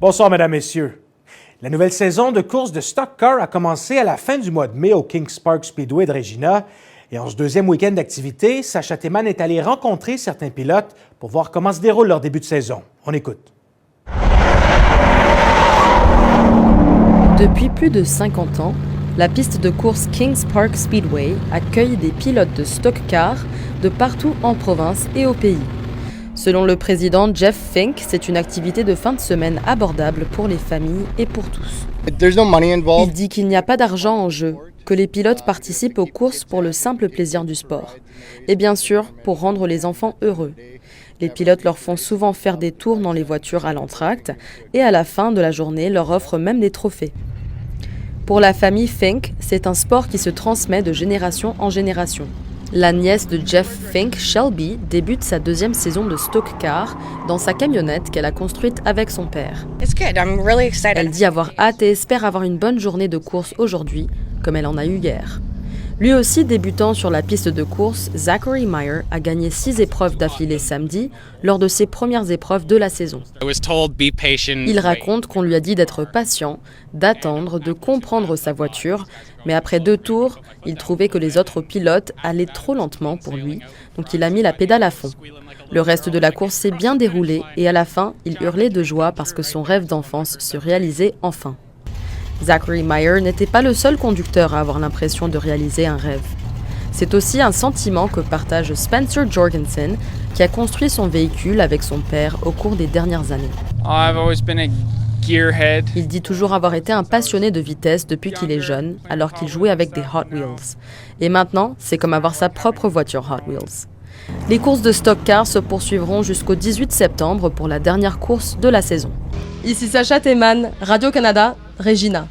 Bonsoir, mesdames, messieurs. La nouvelle saison de course de Stock Car a commencé à la fin du mois de mai au Kings Park Speedway de Regina. Et en ce deuxième week-end d'activité, Sacha Théman est allé rencontrer certains pilotes pour voir comment se déroule leur début de saison. On écoute. Depuis plus de 50 ans, la piste de course Kings Park Speedway accueille des pilotes de stock car de partout en province et au pays. Selon le président Jeff Fink, c'est une activité de fin de semaine abordable pour les familles et pour tous. Il dit qu'il n'y a pas d'argent en jeu, que les pilotes participent aux courses pour le simple plaisir du sport. Et bien sûr, pour rendre les enfants heureux. Les pilotes leur font souvent faire des tours dans les voitures à l'entracte et à la fin de la journée leur offrent même des trophées. Pour la famille Fink, c'est un sport qui se transmet de génération en génération. La nièce de Jeff Fink, Shelby, débute sa deuxième saison de stock car dans sa camionnette qu'elle a construite avec son père. Elle dit avoir hâte et espère avoir une bonne journée de course aujourd'hui, comme elle en a eu hier. Lui aussi débutant sur la piste de course, Zachary Meyer a gagné 6 épreuves d'affilée samedi lors de ses premières épreuves de la saison. Il raconte qu'on lui a dit d'être patient, d'attendre, de comprendre sa voiture, mais après 2 tours, il trouvait que les autres pilotes allaient trop lentement pour lui, donc il a mis la pédale à fond. Le reste de la course s'est bien déroulé et à la fin, il hurlait de joie parce que son rêve d'enfance se réalisait enfin. Zachary Meyer n'était pas le seul conducteur à avoir l'impression de réaliser un rêve. C'est aussi un sentiment que partage Spencer Jorgensen, qui a construit son véhicule avec son père au cours des dernières années. Il dit toujours avoir été un passionné de vitesse depuis qu'il est jeune, alors qu'il jouait avec des Hot Wheels. Et maintenant, c'est comme avoir sa propre voiture Hot Wheels. Les courses de stock car se poursuivront jusqu'au 18 septembre pour la dernière course de la saison. Ici Sacha Théman, Radio-Canada, Regina.